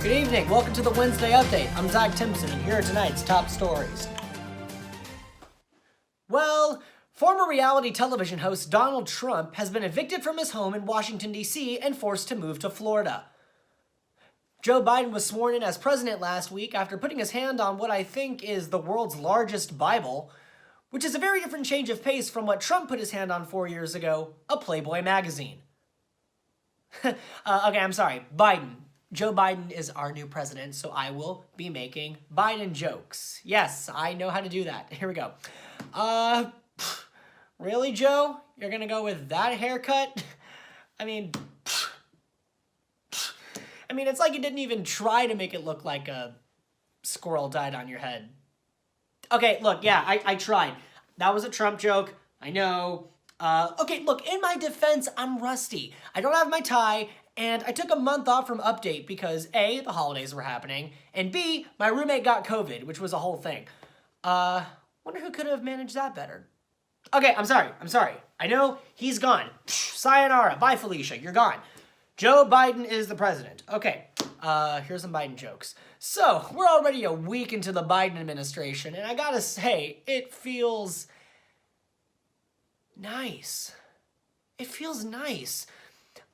Good evening, welcome to the Wednesday Update. I'm Zach Timson, and here are tonight's top stories. Well, former reality television host Donald Trump has been evicted from his home in Washington, D.C. and forced to move to Florida. Joe Biden was sworn in as president last week after putting his hand on what I think is the world's largest Bible, which is a very different change of pace from what Trump put his hand on 4 years ago, a Playboy magazine. Okay, I'm sorry, Biden. Joe Biden is our new president, so I will be making Biden jokes. Yes, I know how to do that. Here we go. Really, Joe? You're gonna go with that haircut? I mean, it's like you didn't even try to make it look like a squirrel died on your head. Okay, look, yeah, I tried. That was a Trump joke, I know. Okay, look, in my defense, I'm rusty. I don't have my tie, and I took a month off from Update because A, the holidays were happening, and B, my roommate got COVID, which was a whole thing. Wonder who could have managed that better. Okay, I'm sorry. I know he's gone. Sayonara, bye Felicia, you're gone. Joe Biden is the president. Okay, here's some Biden jokes. So, we're already a week into the Biden administration, and I gotta say, it feels nice. It feels nice.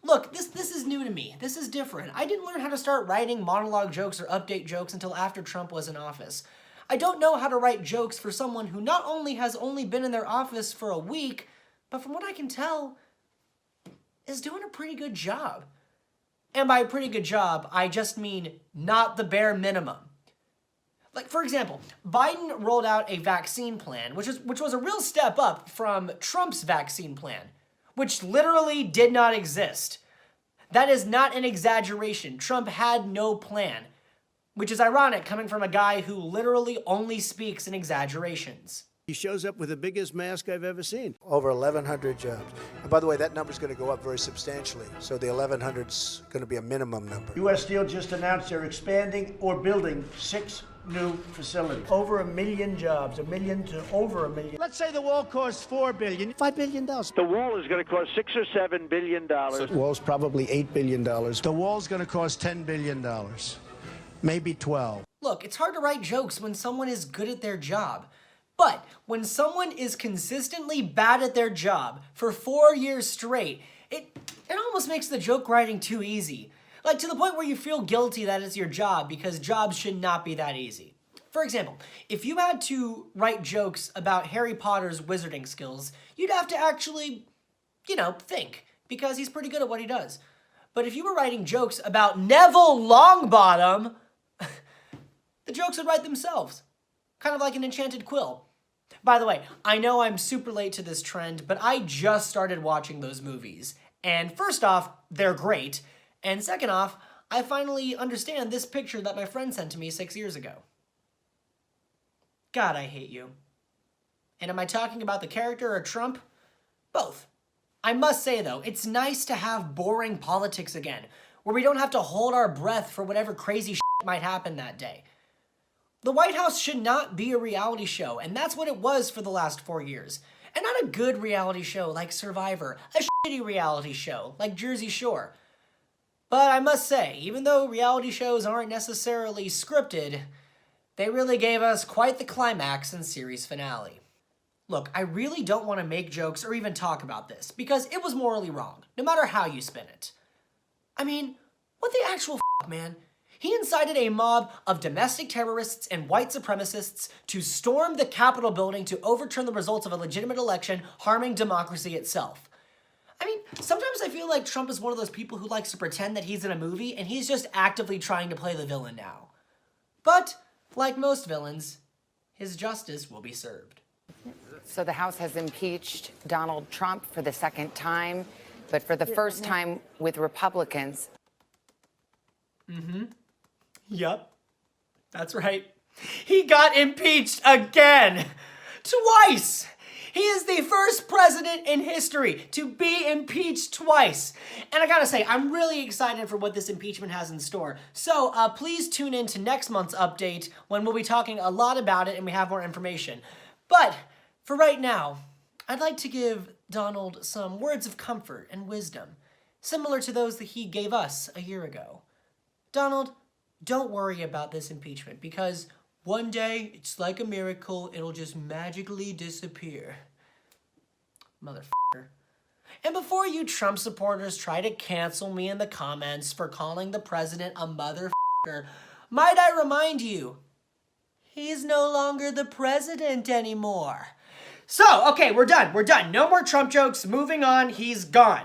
Look, this is new to me. This is different. I didn't learn how to start writing monologue jokes or update jokes until after Trump was in office. I don't know how to write jokes for someone who not only has only been in their office for a week, but from what I can tell, is doing a pretty good job. And by a pretty good job, I just mean not the bare minimum. Like, for example, Biden rolled out a vaccine plan, which was a real step up from Trump's vaccine plan, which literally did not exist. That is not an exaggeration. Trump had no plan, which is ironic coming from a guy who literally only speaks in exaggerations. He shows up with the biggest mask I've ever seen. Over 1,100 jobs. And by the way, that number's going to go up very substantially. So the 1,100's going to be a minimum number. U.S. Steel just announced they're expanding or building 6 new facilities. Over 1 million jobs, 1 million to over 1 million. Let's say the wall costs $4 billion, $5 billion. The wall is going to cost $6 or $7 billion. The wall's probably $8 billion. The wall's going to cost $10 billion, maybe 12. Look, it's hard to write jokes when someone is good at their job. But when someone is consistently bad at their job for 4 years straight, it almost makes the joke writing too easy. Like, to the point where you feel guilty that it's your job, because jobs should not be that easy. For example, if you had to write jokes about Harry Potter's wizarding skills, you'd have to actually, think, because he's pretty good at what he does. But if you were writing jokes about Neville Longbottom, the jokes would write themselves. Kind of like an enchanted quill. By the way, I know I'm super late to this trend, but I just started watching those movies. And first off, they're great. And second off, I finally understand this picture that my friend sent to me 6 years ago. God, I hate you. And am I talking about the character or Trump? Both. I must say though, it's nice to have boring politics again, where we don't have to hold our breath for whatever crazy shit might happen that day. The White House should not be a reality show, and that's what it was for the last 4 years. And not a good reality show like Survivor, a shitty reality show like Jersey Shore. But I must say, even though reality shows aren't necessarily scripted, they really gave us quite the climax and series finale. Look, I really don't want to make jokes or even talk about this, because it was morally wrong, no matter how you spin it. I mean, what the actual f***, man? He incited a mob of domestic terrorists and white supremacists to storm the Capitol building to overturn the results of a legitimate election, harming democracy itself. I mean, sometimes I feel like Trump is one of those people who likes to pretend that he's in a movie and he's just actively trying to play the villain now. But, like most villains, his justice will be served. So the House has impeached Donald Trump for the second time, but for the first time with Republicans. Yep, that's right. He got impeached again! Twice! He is the first president in history to be impeached twice. And I gotta say, I'm really excited for what this impeachment has in store. So please tune in to next month's update when we'll be talking a lot about it and we have more information. But for right now, I'd like to give Donald some words of comfort and wisdom, similar to those that he gave us a year ago. Donald, don't worry about this impeachment because one day, it's like a miracle, it'll just magically disappear. Motherfucker. And before you Trump supporters try to cancel me in the comments for calling the president a motherfucker, might I remind you, he's no longer the president anymore. So, okay, we're done. No more Trump jokes. Moving on, he's gone.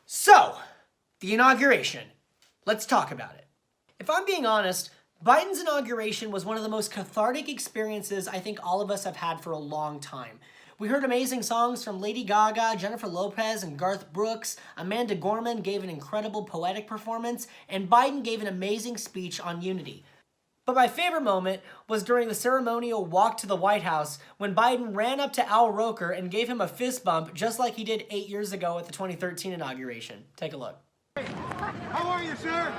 So, the inauguration. Let's talk about it. If I'm being honest, Biden's inauguration was one of the most cathartic experiences I think all of us have had for a long time. We heard amazing songs from Lady Gaga, Jennifer Lopez, and Garth Brooks. Amanda Gorman gave an incredible poetic performance, and Biden gave an amazing speech on unity. But my favorite moment was during the ceremonial walk to the White House when Biden ran up to Al Roker and gave him a fist bump just like he did 8 years ago at the 2013 inauguration. Take a look. How are you, sir?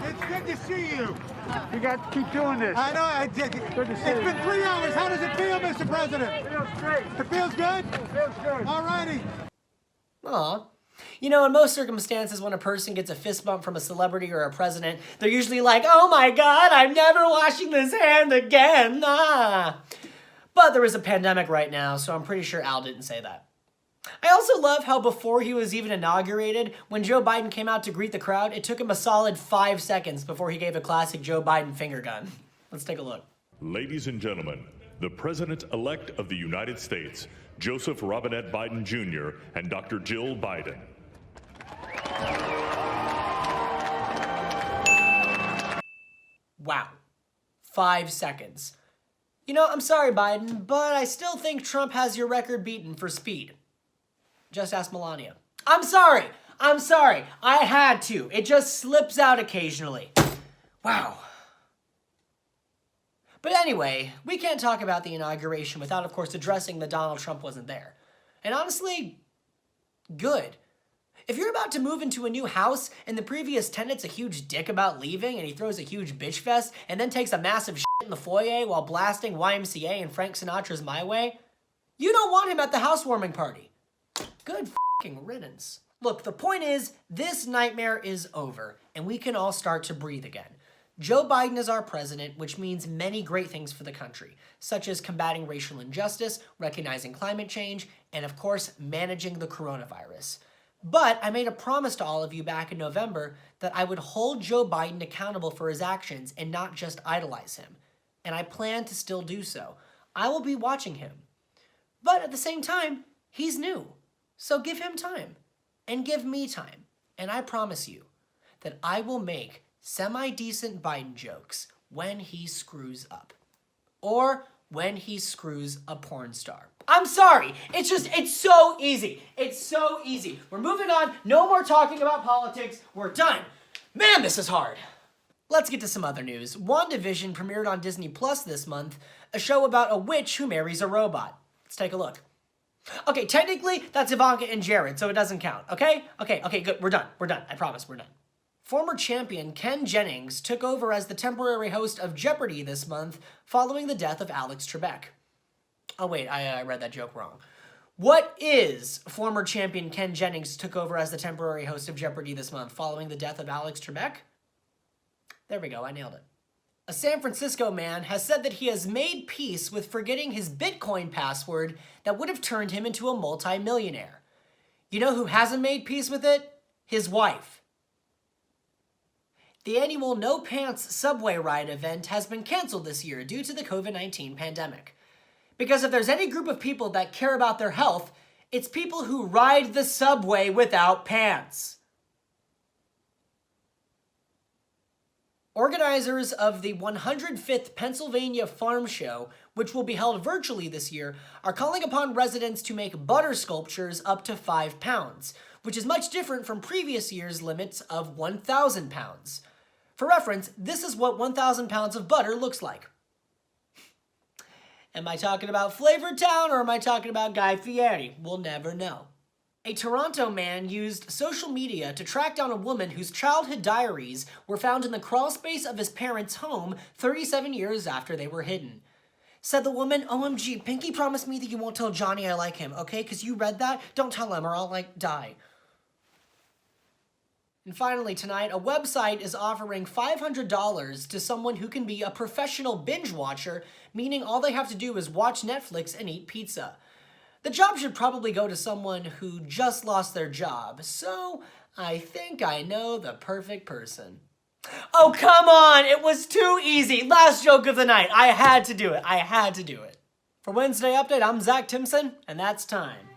It's good to see you. You got to keep doing this. I know, I did. Good to see It's you. been 3 hours. How does it feel, Mr. President? It feels great. It feels good? It feels good. All righty. Aw. You know, in most circumstances, when a person gets a fist bump from a celebrity or a president, they're usually like, oh my God, I'm never washing this hand again. Ah. But there is a pandemic right now, so I'm pretty sure Al didn't say that. I also love how before he was even inaugurated, when Joe Biden came out to greet the crowd, it took him a solid 5 seconds before he gave a classic Joe Biden finger gun. Let's take a look. Ladies and gentlemen, the President-elect of the United States, Joseph Robinette Biden Jr. and Dr. Jill Biden. Wow. 5 seconds. You know, I'm sorry, Biden, but I still think Trump has your record beaten for speed. Just ask Melania. I'm sorry. I had to. It just slips out occasionally. Wow. But anyway, we can't talk about the inauguration without, of course, addressing that Donald Trump wasn't there. And honestly, good. If you're about to move into a new house and the previous tenant's a huge dick about leaving and he throws a huge bitch fest and then takes a massive shit in the foyer while blasting YMCA and Frank Sinatra's My Way, you don't want him at the housewarming party. Good f***ing riddance. Look, the point is, this nightmare is over and we can all start to breathe again. Joe Biden is our president, which means many great things for the country, such as combating racial injustice, recognizing climate change, and of course, managing the coronavirus. But I made a promise to all of you back in November that I would hold Joe Biden accountable for his actions and not just idolize him. And I plan to still do so. I will be watching him. But at the same time, he's new. So give him time. And give me time. And I promise you that I will make semi-decent Biden jokes when he screws up. Or when he screws a porn star. I'm sorry. It's so easy. It's so easy. We're moving on. No more talking about politics. We're done. Man, this is hard. Let's get to some other news. WandaVision premiered on Disney Plus this month, a show about a witch who marries a robot. Let's take a look. Okay, technically, that's Ivanka and Jared, so it doesn't count, okay? Okay, good. We're done. I promise, we're done. Former champion Ken Jennings took over as the temporary host of Jeopardy this month following the death of Alex Trebek. Oh wait, I read that joke wrong. What is former champion Ken Jennings took over as the temporary host of Jeopardy this month following the death of Alex Trebek? There we go, I nailed it. A San Francisco man has said that he has made peace with forgetting his Bitcoin password that would have turned him into a multi-millionaire. You know who hasn't made peace with it? His wife. The annual No Pants subway ride event has been canceled this year due to the COVID-19 pandemic. Because if there's any group of people that care about their health, it's people who ride the subway without pants. Organizers of the 105th Pennsylvania Farm Show, which will be held virtually this year, are calling upon residents to make butter sculptures up to 5 pounds, which is much different from previous year's limits of 1,000 pounds. For reference, this is what 1,000 pounds of butter looks like. Am I talking about Flavor Town or am I talking about Guy Fieri? We'll never know. A Toronto man used social media to track down a woman whose childhood diaries were found in the crawlspace of his parents' home 37 years after they were hidden. Said the woman, OMG, Pinky promised me that you won't tell Johnny I like him, okay? Because you read that? Don't tell him or I'll, die. And finally tonight, a website is offering $500 to someone who can be a professional binge watcher, meaning all they have to do is watch Netflix and eat pizza. The job should probably go to someone who just lost their job, so I think I know the perfect person. Oh, come on! It was too easy! Last joke of the night! I had to do it. I had to do it. For Wednesday Update, I'm Zach Timson, and that's time.